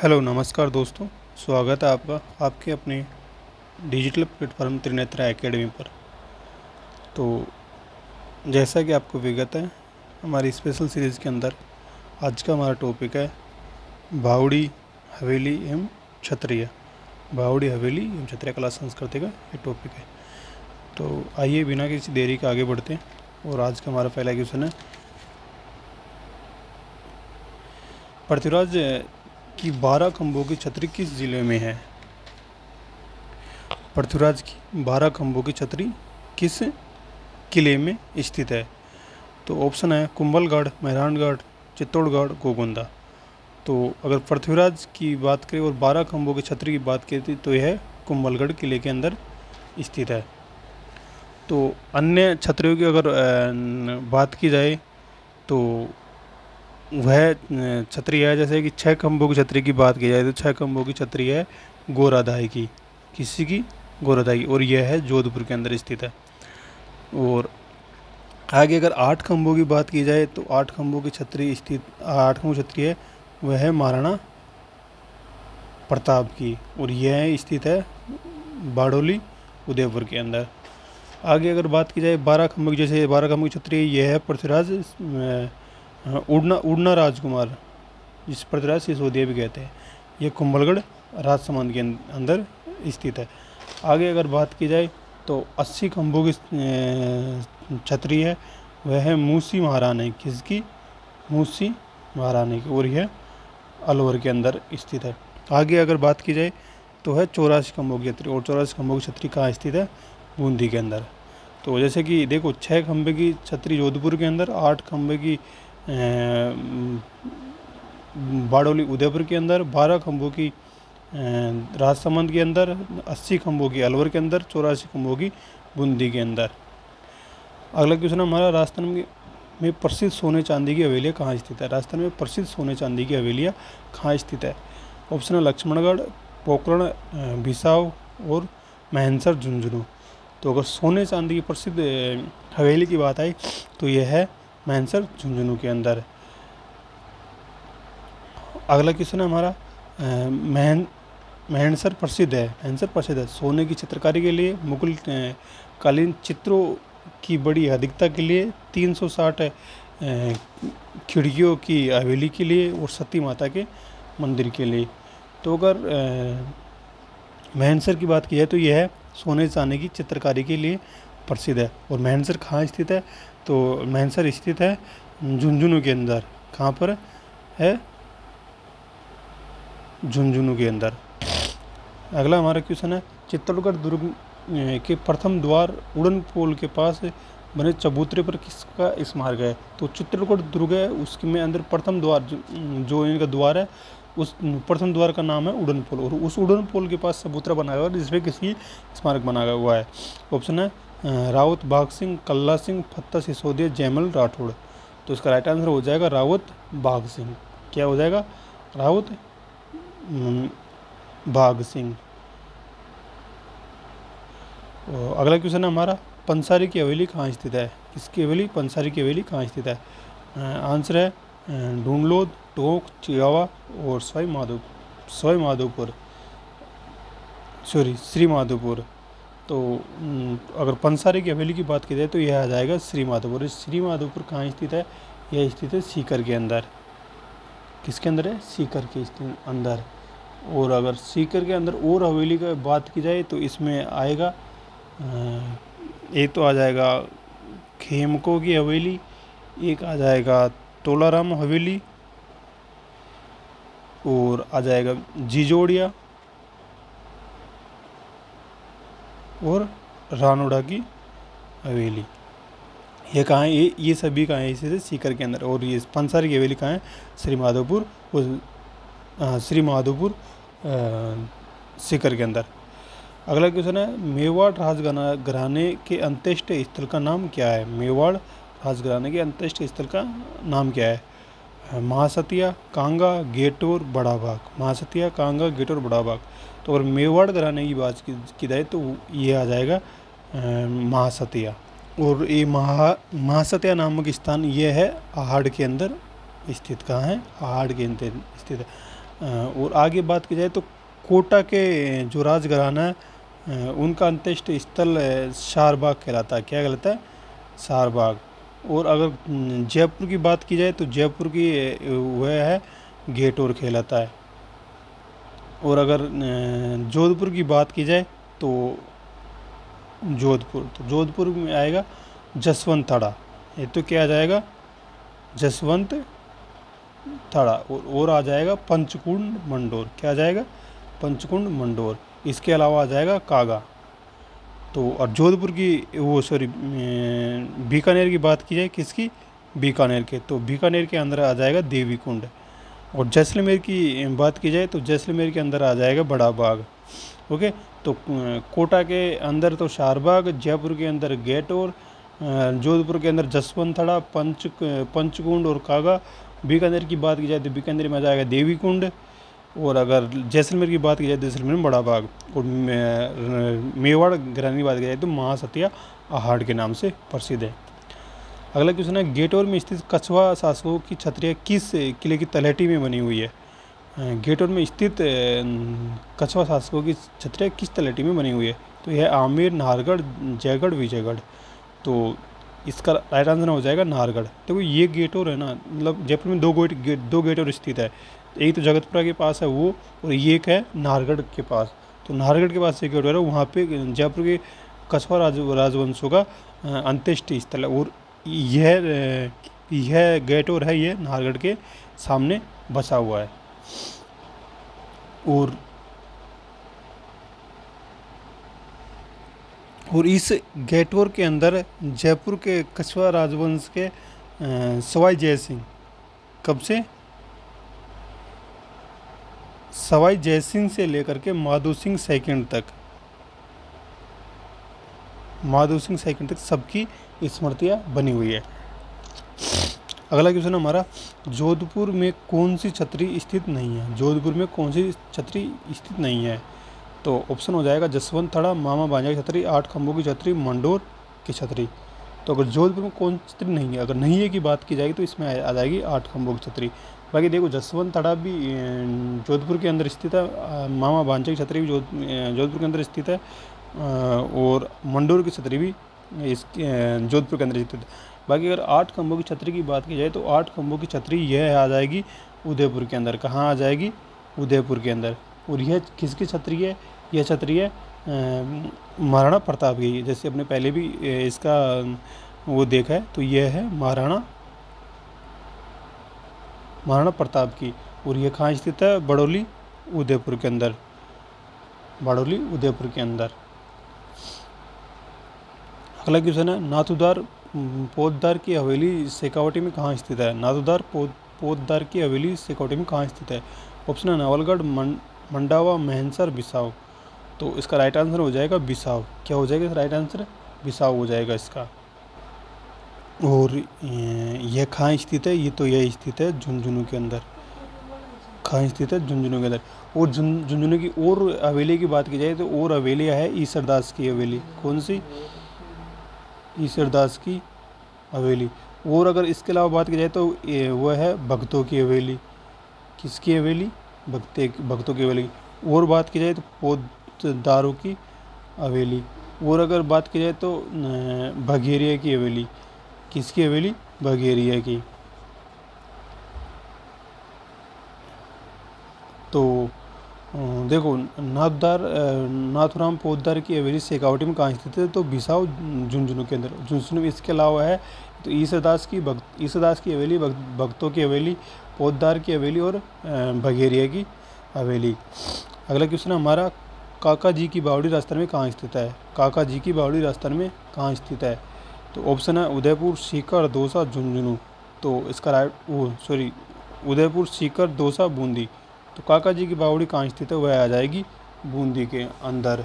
Hello नमस्कार दोस्तों। स्वागत है आपका आपके अपने डिजिटल प्लेटफॉर्म त्रिनेत्रा एकेडमी पर। तो जैसा कि आपको विगत है, हमारी स्पेशल सीरीज़ के अंदर आज का हमारा टॉपिक है बावड़ी हवेली एवं क्षत्रिय। बावड़ी हवेली एवं क्षत्रिय कला संस्कृति का ये टॉपिक है। तो आइए बिना किसी देरी के आगे बढ़ते हैं। और आज का हमारा पहला क्वेश्चन है, पृथ्वीराज की 12 खंभों की छतरी किस जिले में है? पृथ्वीराज की 12 खंभों की छतरी किस किले में स्थित है? तो ऑप्शन है कुंभलगढ़, मेहरानगढ़, चित्तौड़गढ़, गोगोंदा। तो अगर पृथ्वीराज की बात करें और 12 खंभों की छतरी की बात करें तो यह कुंभलगढ़ किले के अंदर स्थित है। तो अन्य छतरियों की अगर बात की जाए तो वह छतरी है, जैसे कि 6 खंभों की छतरी की बात की जाए तो 6 खंभों की छतरी है गोराधाई की। किसी की? गोराधाई। और यह है जोधपुर के अंदर स्थित है। और आगे अगर 8 खंभों की बात की जाए तो 8 खंभों की छतरी स्थित 8 खंभों की छतरी है वह है महाराणा प्रताप की, और यह स्थित है बारडोली उदयपुर के अंदर। आगे अगर बात की जाए 12 खंभों की, जैसे 12 खंभों की छतरी यह है पृथ्वीराज उड़ना राजकुमार, जिस पृथ्वीराज सिसोदिया भी कहते हैं। यह कुंभलगढ़ राजसमंद के अंदर स्थित है। आगे अगर बात की जाए तो 80 खंभों की छतरी है वह है मूसी महारानी। किसकी? मूसी महारानी की, और यह अलवर के अंदर स्थित है। आगे अगर बात की जाए तो है 84 खंभों की छतरी, और 84 खंभों की छतरी कहाँ स्थित है? बूंदी के अंदर। तो जैसे कि देखो 6 खंभे की छतरी जोधपुर के अंदर, 8 खंभे की बारडोली उदयपुर के अंदर, 12 खंभों की राजसमंद के अंदर, 80 खंभों की अलवर के अंदर, 84 खंभों की बूंदी के अंदर। अगला क्वेश्चन हमारा, राजस्थान में प्रसिद्ध सोने चांदी की हवेलियाँ कहाँ स्थित है? राजस्थान में प्रसिद्ध सोने चांदी की हवेलियाँ कहाँ स्थित है? ऑप्शन है लक्ष्मणगढ़, पोकरण, भिसाव और महनसर झुंझुनू। तो अगर सोने चांदी की प्रसिद्ध हवेली की बात आई तो यह है महनसर झुंझुनू के अंदर। अगला क्वेश्चन है हमारा, महनसर प्रसिद्ध है। महनसर प्रसिद्ध है सोने की चित्रकारी के लिए, मुगल कालीन चित्रों की बड़ी अधिकता के लिए, 360 खिड़कियों की हवेली के लिए, और सती माता के मंदिर के लिए। तो अगर महनसर की बात की जाए तो यह है सोने चांदी की चित्रकारी के लिए प्रसिद्ध है। और महनसर कहाँ स्थित है? तो महनसर स्थित है झुंझुनू के अंदर। कहाँ पर है? झुंझुनू के अंदर। अगला हमारा क्वेश्चन है, चित्तौड़गढ़ दुर्ग के प्रथम द्वार उड़न पोल के पास बने चबूतरे पर किसका स्मारक है? तो चित्तौड़गढ़ दुर्ग है, उसके में अंदर प्रथम द्वार जो इनका द्वार है, उस प्रथम द्वार का नाम है उड़न पोल, और उस उड़न पोल के पास चबूतरा बनाया हुआ है जिसमें किसी स्मारक बनाया हुआ है। ऑप्शन है रावत बाघ सिंह, कल्ला सिंह, फत्ता सिसोदिया, जयमल राठौड़। तो इसका राइट आंसर हो जाएगा रावत बाघ सिंह। क्या हो जाएगा? रावत बाघ सिंह। अगला क्वेश्चन है हमारा, पंसारी की हवेली कहाँ स्थित है? किसकी हवेली? पंसारी की हवेली कहाँ स्थित है? आंसर है ढूंढलोद, टोंक, चिड़ावा और श्री माधोपुर। तो अगर पंसारी की हवेली की बात की जाए तो यह आ जाएगा श्री माधोपुर। श्री माधोपुर कहाँ स्थित है? यह स्थित है सीकर के अंदर। किसके अंदर है? सीकर के अंदर। और अगर सीकर के अंदर और हवेली की बात की जाए तो इसमें आएगा एक तो आ जाएगा खेमको की हवेली, एक आ जाएगा तोलाराम हवेली, और आ जाएगा जिजोड़िया और रानोड़ा की हवेली। ये कहाँ है? ये सभी कहाँ है? इसी सीकर के अंदर। और ये पंसारी की हवेली कहाँ है? श्री माधोपुर, सीकर के अंदर। अगला क्वेश्चन है, मेवाड़ राजघराने के अंत्येष्टि स्थल का नाम क्या है? मेवाड़ राजघराने के अंत्येष्टि स्थल का नाम क्या है? महासतिया, कांगा, गेटोर, बड़ा बाग। महासतिया, कांगा, गेटोर, बड़ा बाग। तो अगर मेवाड़ घराने की बात की जाए तो ये आ जाएगा महासतिया। और ये महासतिया नामक स्थान ये है आहड़ के अंदर स्थित। कहाँ है? आहड़ के अंदर स्थित है। और आगे बात की जाए तो कोटा के जो राजघराना है उनका अंत्येष्टि स्थल शारबाग कहलाता है। क्या कहलाता है? शारबाग। और अगर जयपुर की बात की जाए तो जयपुर की वह है गेटोर कहलाता है। और अगर जोधपुर की बात की जाए तो जोधपुर में आएगा जसवंत थाड़ा। ये तो क्या आ जाएगा? जसवंत थाड़ा। और आ जाएगा पंचकुंड मंडोर। क्या आ जाएगा? पंचकुंड मंडोर। इसके अलावा आ जाएगा कागा। तो और जोधपुर की बीकानेर की बात की जाए, किसकी? बीकानेर के, तो बीकानेर के अंदर आ जाएगा देवी कुंड। और जैसलमेर की बात की जाए तो जैसलमेर के अंदर आ जाएगा बड़ा बाग। ओके, तो कोटा के अंदर तो शारबाग, जयपुर के अंदर गेटोर, जोधपुर के अंदर जसवंत थाड़ा, पंचकुंड और कागा। बीकानेर की बात की जाए तो बीकानेर में आ जाएगा देवी कुंड। और अगर जैसलमेर की बात की जाए तो जैसलमेर में बड़ा बाग। और मेवाड़ घराने की बात की जाए तो महासतिया आहाड़ के नाम से प्रसिद्ध है। अगला क्वेश्चन है, गेटोर में स्थित कछवा शासकों की छत्रियाँ किस किले की तलहटी में बनी हुई है? गेटोर में स्थित कछवा शासकों की छत्रियाँ किस तलहटी में बनी हुई है? तो यह आमेर, नाहरगढ़, जयगढ़, विजयगढ़। तो इसका राइट आंसर हो जाएगा नाहरगढ़। देखो ये गेटोर है ना, मतलब जयपुर में दो गेटोर स्थित है। एक तो जगतपुरा के पास है वो, और ये एक है नाहरगढ़ के पास। तो नाहरगढ़ के पास एक गेटोर है, वहाँ पे जयपुर के कछवा राजवंशों का अंत्येष्टि स्थल है। और यह गेटोर है, ये नाहरगढ़ के सामने बसा हुआ है। और इस गेटोर के अंदर जयपुर के कछवा राजवंश के सवाई जय सिंह, कब से? सवाई जय सिंह से लेकर के माधो सिंह सेकंड तक सबकी स्मृतियाँ बनी हुई है। अगला क्वेश्चन हमारा, जोधपुर में कौन सी छतरी स्थित नहीं है? जोधपुर में कौन सी छतरी स्थित नहीं है? तो ऑप्शन हो जाएगा जसवंत थाड़ा, मामा भांजा की छतरी, 8 खंभों की छतरी, मंडोर की छतरी। तो अगर जोधपुर में कौन सी छतरी नहीं है, अगर नहीं है की बात की जाएगी तो इसमें आ जाएगी 8 खंभों की छतरी। बाकी देखो जसवंत थाड़ा भी जोधपुर के अंदर स्थित है, मामा भांजा की छतरी भी जोधपुर के अंदर स्थित है, और मंडोर की छतरी भी इस जोधपुर के अंदर स्थित है। बाकी अगर 8 खंभों की छतरी की बात की जाए तो 8 खंभों की छतरी यह आ जाएगी उदयपुर के अंदर। कहाँ आ जाएगी? उदयपुर के अंदर। और यह किसकी छतरी है? यह छतरी है महाराणा प्रताप की। जैसे अपने पहले भी इसका वो देखा है, तो यह है महाराणा प्रताप की। और यह कहाँ स्थित है? बड़ौली उदयपुर के अंदर। बड़ौली उदयपुर के अंदर। अगला क्वेश्चन है, नाथुदार पोद्दार की हवेली शेखावटी में कहाँ स्थित है? नाथुदार पोद्दार की हवेली शेखावटी में कहाँ स्थित है? ऑप्शन है नवलगढ़, मंडावा, महनसर, बिसाव। तो इसका राइट आंसर हो जाएगा बिसाव। क्या हो जाएगा राइट आंसर? बिसाव हो जाएगा इसका। और यह कहाँ स्थित है? ये तो यह स्थित है झुंझुनू के अंदर। कहाँ स्थित है? झुंझुनू के अंदर। और झुंझुनू की और हवेली की बात की जाए तो और हवेलियाँ है ईसरदास की हवेली। कौन सी? ईसरदास की हवेली। और अगर इसके अलावा बात की जाए तो वह है भक्तों की हवेली। किसकी हवेली? भक्तों की हवेली। और बात की जाए तो पोद्दारों की हवेली। और अगर बात की जाए तो बघेरिया की हवेली। किसकी हवेली? बघेरिया की। तो देखो नाथुराम पोद्दार की हवेली शेखावटी में कहाँ स्थित है? तो बिसाव झुंझुनू के अंदर। झुंझुनू में इसके अलावा है तो ईसरदास की हवेली, भक्तों की हवेली, पोद्दार की हवेली और बघेरिया की हवेली। अगला क्वेश्चन है हमारा, काका जी की बावड़ी राजस्थान में कहाँ स्थित है? काका जी की बावड़ी राजस्थान में कहाँ स्थित है? तो ऑप्शन है उदयपुर, सीकर, दौसा, झुंझुनू। तो इसका उदयपुर, सीकर, दौसा, बूंदी। तो काका जी की बावड़ी कहाँ स्थित है? वह आ जाएगी बूंदी के अंदर।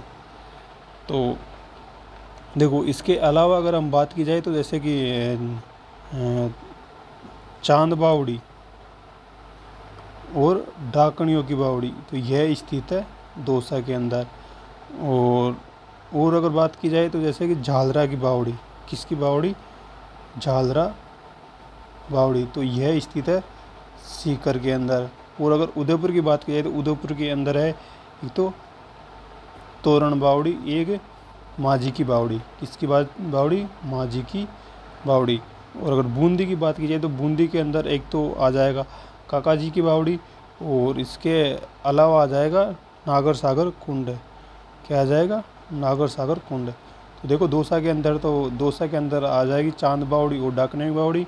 तो देखो इसके अलावा अगर हम बात की जाए तो जैसे कि चांद बावड़ी और डाकणियों की बावड़ी, तो यह स्थित है दौसा के अंदर। और अगर बात की जाए तो जैसे कि झालरा की बावड़ी। किसकी बावड़ी? झालरा बावड़ी। तो यह स्थित है सीकर के अंदर। और अगर उदयपुर की बात की जाए तो उदयपुर के अंदर है एक तो तोरण बावड़ी, एक माझी की बावड़ी। किसकी बावड़ी? माझी की बावड़ी। और अगर बूंदी की बात की जाए तो बूंदी के अंदर एक तो आ जाएगा काका जी की बावड़ी, और इसके अलावा आ जाएगा नागर सागर कुंड। क्या आ जाएगा? नागर सागर कुंड। तो देखो दौसा के अंदर आ जाएगी चांद बावड़ी और डाकने बावड़ी।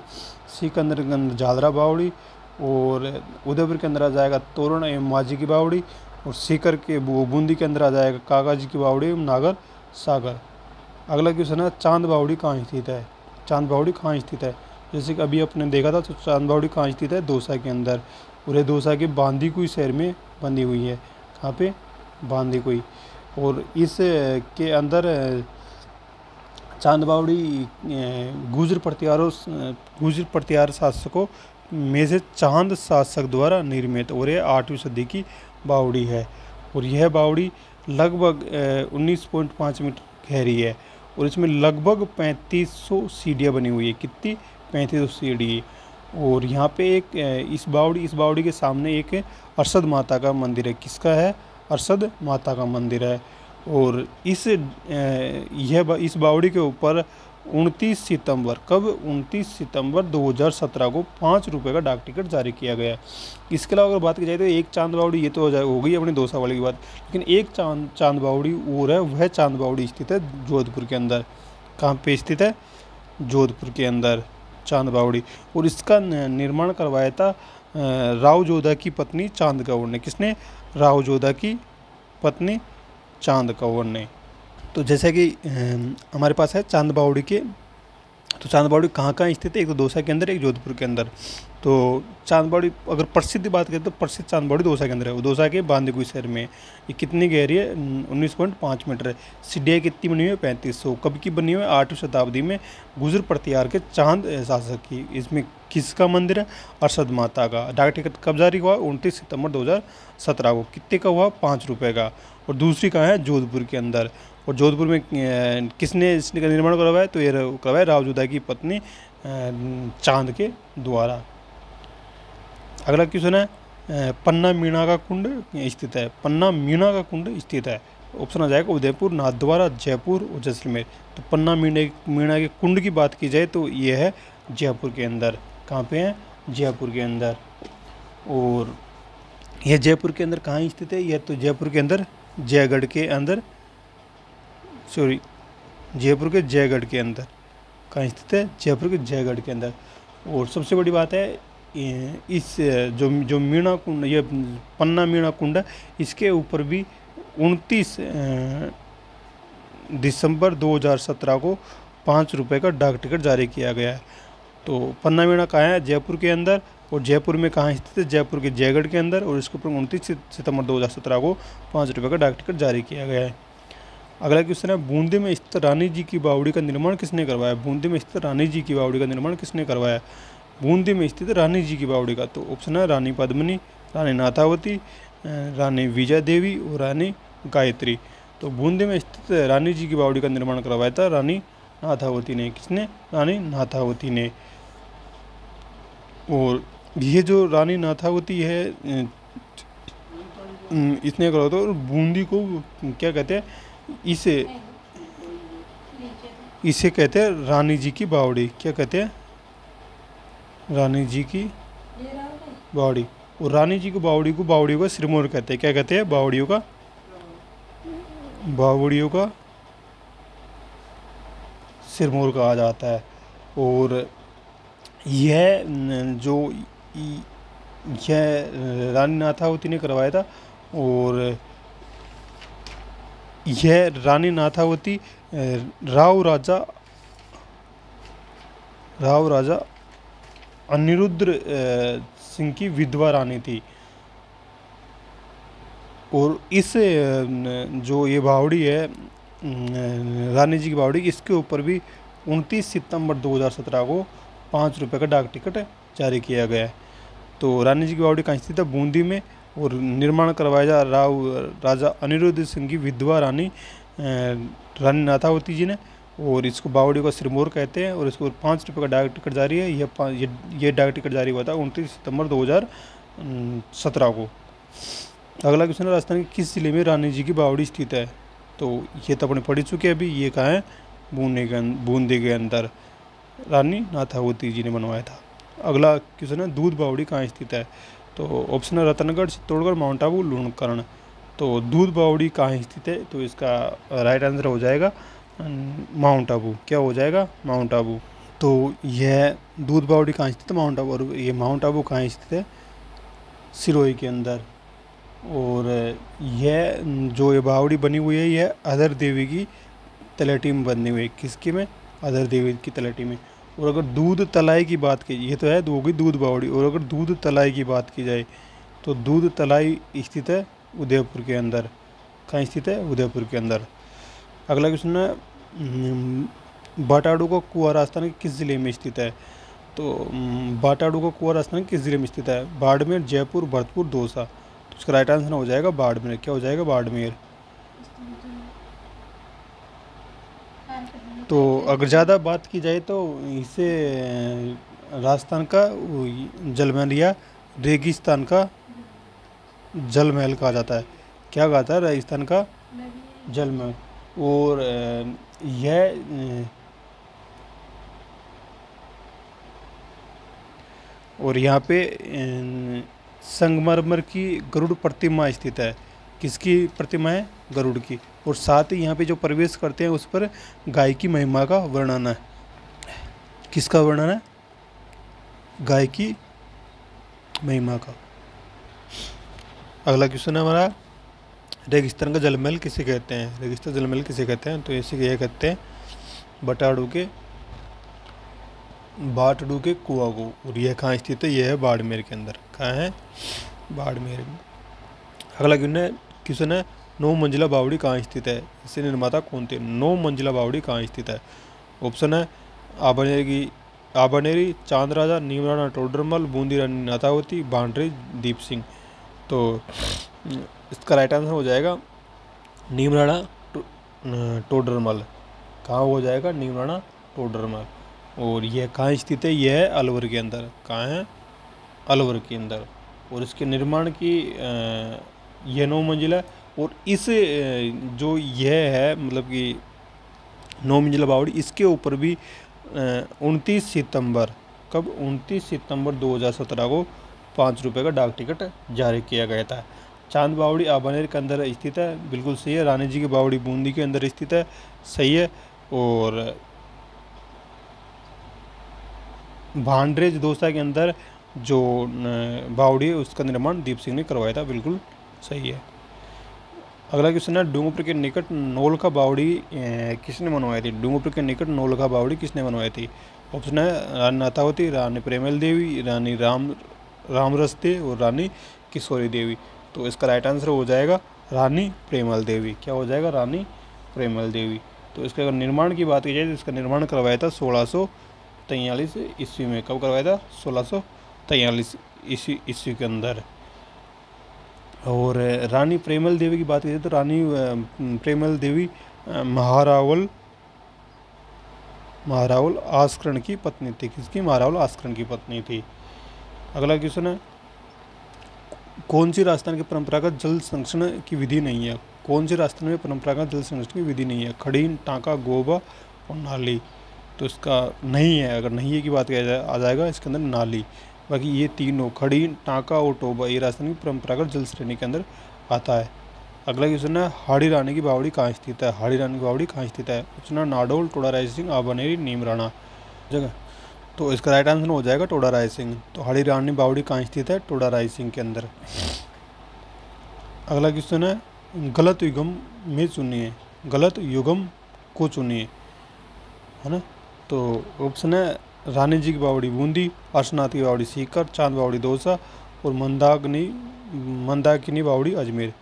सिकंदर झालरा बावड़ी, और उदयपुर के अंदर आ जाएगा तोरण एवं माझी की बावड़ी, और सीकर के बूंदी के अंदर आ जाएगा काका जी की बावड़ी एवं नागर सागर। अगला क्वेश्चन है चांद बावड़ी कहाँ स्थित है? चांद बावड़ी कहाँ स्थित है? जैसे कि अभी अपने देखा था, तो चांद बावड़ी कहाँ स्थित है? दौसा के अंदर, और ये दौसा के बांदीकुई शहर में बनी हुई है। कहाँ पे? बांदीकुई। और इस के अंदर चांद बावड़ी गुर्जर प्रतिहार शासकों में से चांद शासक द्वारा निर्मित, और यह 8वीं सदी की बावड़ी है। और यह बावड़ी लगभग 19.5 मीटर गहरी है, और इसमें लगभग 3500 सीढ़ियाँ बनी हुई है। कितनी? 3500 सीढ़ी। और यहाँ पे एक इस बावड़ी के सामने एक अरशद माता का मंदिर है। किसका है? अरशद माता का मंदिर है। और इस बावड़ी के ऊपर 29 सितंबर, कब? 29 सितंबर 2017 को 5 रुपये का डाक टिकट जारी किया गया। इसके अलावा अगर बात की जाए तो एक चांद बावड़ी, ये तो हो गई अपनी दौसा वाली की बात, लेकिन एक चांद बावड़ी और है, वह चांद बावड़ी स्थित है जोधपुर के अंदर। कहाँ पे स्थित है? जोधपुर के अंदर चांद बावड़ी। और इसका निर्माण करवाया था राव जोधा की पत्नी चांद कौर ने। किसने? राव जोधा की पत्नी चांद कौर ने। तो जैसे कि हमारे पास है चांद बावड़ी के, तो चांद बावड़ी कहाँ स्थित है? एक तो दौसा के अंदर, एक जोधपुर के अंदर। तो चांद बावड़ी अगर प्रसिद्ध बात करें तो प्रसिद्ध चांद बावड़ी दौसा के अंदर है। वो दौसा के बांदीकुई शहर में। ये कितनी गहरी है? 19.5 मीटर है। सीढ़ियाँ कितनी बनी हुई है? 3500। कब की बनी हुई है? 8वीं शताब्दी में गुर्जर प्रतिहार के चांद शासक की। इसमें किसका मंदिर है? अरशद माता का। डाक टिकट कब जारी हुआ? 29 सितंबर 2017 को। कितने का हुआ? 5 रुपये का। और दूसरी कहाँ है? जोधपुर के अंदर। और जोधपुर में किसने इसका निर्माण करवाया? तो ये करवाया राव जोधा की पत्नी चांद के द्वारा। अगला क्वेश्चन है पन्ना मीणा का कुंड स्थित है। पन्ना मीणा का कुंड स्थित है। ऑप्शन आ जाएगा उदयपुर, नाथद्वारा, जयपुर और जैसलमेर। तो पन्ना मीणा के कुंड की बात की जाए तो ये है जयपुर के अंदर। कहाँ पे है? जयपुर के अंदर। और यह जयपुर के अंदर कहाँ स्थित है? यह तो जयपुर के अंदर जयगढ़ के अंदर, जयपुर के जयगढ़ के अंदर। कहाँ स्थित है? जयपुर के जयगढ़ के अंदर। और सबसे बड़ी बात है इस जो मीणा कुंड, ये पन्ना मीणा कुंड है, इसके ऊपर भी 29 दिसंबर 2017 को 5 रुपये का डाक टिकट जारी किया गया है। तो पन्ना मीणा कहाँ है? जयपुर के अंदर। और जयपुर में कहाँ स्थित है? जयपुर के जयगढ़ के अंदर। और इसके ऊपर 29 सितंबर 2017 को 5 रुपये का डाक टिकट जारी किया गया है। अगला क्वेश्चन है बूंदी में स्थित रानी जी की बावड़ी का निर्माण किसने करवाया? बूंदी में स्थित रानी जी की बावड़ी का निर्माण किसने करवाया? बूंदी में स्थित रानी जी की बावड़ी का, तो ऑप्शन है रानी पद्मिनी, रानी नाथावती, रानी विजय देवी और रानी गायत्री। तो बूंदी में स्थित रानी जी की बावड़ी का निर्माण करवाया था रानी नाथावती ने। किसने? रानी नाथावती ने। और ये जो रानी नाथावती है इसने करवाया था। और बूंदी को क्या कहते हैं? इसे कहते हैं रानी जी की बावड़ी। क्या कहते हैं? रानी जी की बावड़ी। और रानी जी की बावड़ियों का सिरमौर कहते हैं। क्या कहते हैं? बावड़ियों का सिरमौर कहा जाता है। और यह रानी नाथावती ने करवाया था। और यह रानी नाथावती राव राजा अनिरुद्ध सिंह की विधवा रानी थी। और इस जो ये बावड़ी है रानी जी की बावड़ी, इसके ऊपर भी 29 सितंबर 2017 को 5 रुपये का डाक टिकट जारी किया गया है। तो रानी जी की बावड़ी कहाँ स्थित है? बूंदी में। और निर्माण करवाया जा राव राजा अनिरुद्ध सिंह की विधवा रानी नाथावती जी ने। और इसको बावड़ी का सिरमौर कहते हैं। और इसको 5 रुपये का डाक टिकट जारी है। ये डाक टिकट जारी हुआ था 29 सितंबर 17 को। अगला क्वेश्चन है राजस्थान के किस जिले में रानी जी की बावड़ी स्थित है? तो ये तो अपने पढ़ चुके हैं अभी। ये कहाँ है? बूंदी के अंदर रानी नाथावती जी ने बनवाया था। अगला क्वेश्चन है दूध बावड़ी कहाँ स्थित है? तो ऑप्शन है रतनगढ़, चित्तौड़गढ़, माउंट आबू, लूणकरण। तो दूध बावड़ी कहाँ स्थित है? तो इसका राइट आंसर हो जाएगा माउंट आबू। क्या हो जाएगा? माउंट आबू। तो यह दूध बावड़ी कहाँ स्थित है? माउंट आबू। और ये माउंट आबू कहाँ स्थित है? सिरोही के अंदर। और यह जो ये बावड़ी बनी हुई है यह अधर देवी की तलेटी में बनी हुई है। किसकी में? अधर देवी की तलेटी में। और अगर दूध तलाई की बात की, ये तो है होगी दूध बावड़ी, और अगर दूध तलाई की बात की जाए तो दूध तलाई स्थित है उदयपुर के अंदर। कहाँ स्थित है? उदयपुर के अंदर। अगला क्वेश्चन है बाटाडू का कुआं राजस्थान के किस जिले में स्थित है? तो बाटाडू का कुआं राजस्थान के किस जिले में स्थित है? बाड़मेर, जयपुर, भरतपुर, दौसा। तो इसका राइट आंसर हो जाएगा बाड़मेर। क्या हो जाएगा? बाड़मेर। तो अगर ज़्यादा बात की जाए तो इसे राजस्थान का जलमहल या रेगिस्तान का जलमहल कहा जाता है। क्या कहा जाता है? राजस्थान का जलमहल। और यह और यहाँ पे संगमरमर की गरुड़ प्रतिमा स्थित है। किसकी प्रतिमा है? गरुड़ की। और साथ ही यहाँ पे जो प्रवेश करते हैं उस पर गाय की महिमा का वर्णन है। किसका वर्णन है? गाय की महिमा का। अगला क्वेश्चन है हमारा रेगिस्तान का जलमहल किसे कहते हैं? रेगिस्तान जलमहल किसे कहते हैं? तो इसे ये कहते हैं बाटड़ू के कुआं को। और यह कहाँ स्थित है? यह है बाड़मेर के अंदर। कहाँ है? बाड़मेर में। अगला क्वेश्चन है 9 मंजिला बावड़ी कहाँ स्थित है? इससे निर्माता कौन थे? 9 मंजिला बावड़ी कहाँ स्थित है? ऑप्शन है आबानेरी, चांद राजा, नीम राणा टोडरमल, बूंदी रानी नाथावती, भांडरे दीप सिंह। तो इसका राइट आंसर हो जाएगा नीम राणा टोडरमल। कहाँ हो जाएगा? नीम राणा टोडरमल। और यह कहाँ स्थित है? यह है अलवर के अंदर। कहाँ है? अलवर के अंदर। और इसके निर्माण की यह 9 मंजिला। और इस जो यह है मतलब कि 9 मंजिला बावड़ी, इसके ऊपर भी 29 सितंबर 2017 को 5 रुपये का डाक टिकट जारी किया गया था। चांद बावड़ी आबानेर के अंदर स्थित है। बिल्कुल सही है। रानी जी की बावड़ी बूंदी के अंदर स्थित है। सही है। और भांडरेज दौसा के अंदर जो बावड़ी है उसका निर्माण दीप सिंह ने करवाया था। बिल्कुल सही है। अगला क्वेश्चन है डूंगरपुर के निकट नौलखा बावड़ी किसने बनवाई थी? डूंगरपुर के निकट नौलखा बावड़ी किसने बनवाई थी? ऑप्शन है रानी नाथावती, रानी प्रेमल देवी, रानी रामरस और रानी किशोरी देवी। तो इसका राइट आंसर हो जाएगा रानी प्रेमल देवी। क्या हो जाएगा? रानी प्रेमल देवी। तो इसका अगर निर्माण की बात की जाए तो इसका निर्माण करवाया था 1643 ईस्वी में। कब करवाया था? 1643 ईस्वी के अंदर। और रानी प्रेमल देवी की बात की जाए तो रानी प्रेमल देवी महारावल आस्करण की पत्नी थी। किसकी? महारावल आस्करण की पत्नी थी। अगला क्वेश्चन है कौन सी राजस्थान की परंपरागत जल संरक्षण की विधि नहीं है? कौन सी राजस्थान में परंपरागत जल संरक्षण की विधि नहीं है? खड़ीन, टांका, गोबा और नाली। तो इसका नहीं है। अगर नहीं है की बात किया आ जाएगा इसके अंदर नाली। बाकी ये तीनों खड़ीन, टांका और टोबा ये राजस्थान की परंपरागत जल श्रेणी के अंदर आता है। अगला क्वेश्चन है हाड़ी रानी की बावड़ी कहाँ स्थित है? हाड़ी रानी की बावड़ी कहाँ स्थित है? ऑप्शन है नाडोल, टोडा राय सिंह, आबानेरी, नीम राणा जगह। तो इसका राइट आंसर हो जाएगा टोडा राय सिंह। तो हाड़ी रानी बावड़ी कहाँ स्थित है? टोडा राय सिंह के अंदर। अगला क्वेश्चन है गलत युगम में चुनिए। गलत युगम को चुनिए, है ना। तो ऑप्शन है रानी जी की बावड़ी बूंदी, अर्शनाथ की बावड़ी सीकर, चांद बावड़ी दौसा और मंदाकिनी बावड़ी अजमेर।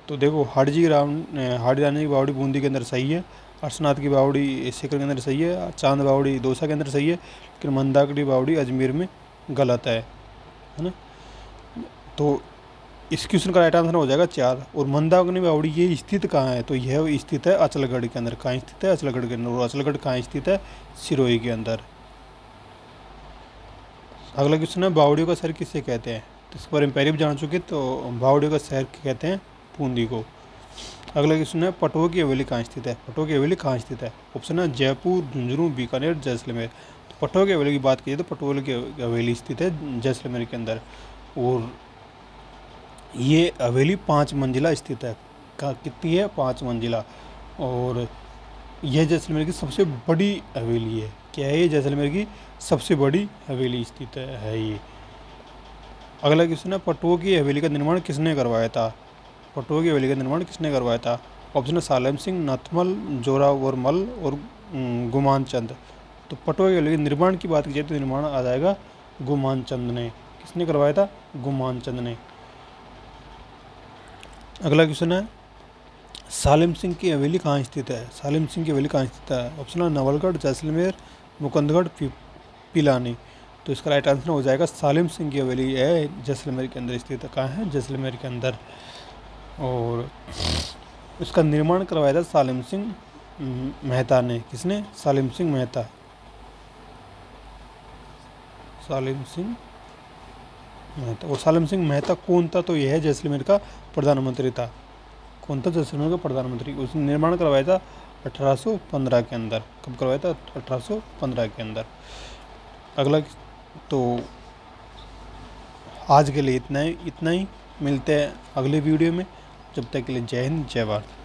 तो देखो हाड़ी रानी की बावड़ी बूंदी के अंदर सही है, अर्शनाथ की बावड़ी सीकर के अंदर सही है, चांद बावड़ी दौसा के अंदर सही है, लेकिन मंदाकिनी बावड़ी अजमेर में गलत है ना। तो इस क्वेश्चन का राइट आंसर हो जाएगा 4। और मंदाकिनी बावड़ी ये स्थित कहाँ है? तो यह स्थित है अचलगढ़ के अंदर। कहाँ स्थित है? अचलगढ़ के अंदर। और अचलगढ़ कहाँ स्थित है? सिरोही के अंदर। अगला क्वेश्चन है बावड़ियों का शहर किसे कहते हैं? तो इसके बारे में पहले भी जान चुके। तो भावड़िया का शहर कहते हैं बूंदी को। अगला क्वेश्चन है पटवा की हवेली कहाँ स्थित है। पटवा की हवेली कहाँ स्थित है। ऑप्शन है जयपुर, झुंझुनू, बीकानेर, जैसलमेर। तो पटवा की हवेली की बात कीजिए तो पटवा की हवेली स्थित है जैसलमेर के अंदर। और ये हवेली 5 मंजिला स्थित है। कितनी है, 5 मंजिला। और यह जैसलमेर की सबसे बड़ी हवेली है। क्या है ये, जैसलमेर की सबसे बड़ी हवेली स्थित है ये। अगला क्वेश्चन है पटवा की हवेली का निर्माण किसने करवाया था। पटवा की हवेली का निर्माण किसने करवाया था। ऑप्शन है सालेम सिंह, नथमल, जोरावरमल और गुमान चंद। तो पटवा की हवेली के निर्माण की बात की जाए तो निर्माण आ जाएगा गुमान चंद ने। किसने करवाया था, गुमान चंद ने। अगला क्वेश्चन है सालिम सिंह की हवेली कहाँ स्थित है। सालिम सिंह की हवेली कहाँ स्थित है। ऑप्शन है नवलगढ़, जैसलमेर, मुकुंदगढ़, पिलानी। तो इसका राइट आंसर हो जाएगा सालिम सिंह की हवेली है जैसलमेर के अंदर स्थित है। कहाँ है, जैसलमेर के अंदर। और इसका निर्माण करवाया था सालिम सिंह मेहता ने। किसने, सालिम सिंह मेहता। सालिम सिंह मेहता। और सालिम सिंह मेहता कौन था, तो यह है जैसलमेर का प्रधानमंत्री था। कौन था, जैसलमेर का प्रधानमंत्री। उसने निर्माण करवाया था 1815 के अंदर। कब करवाया था, 1815 के अंदर। अगला तो आज के लिए इतना ही मिलते हैं अगले वीडियो में। जब तक के लिए जय हिंद, जय भारत।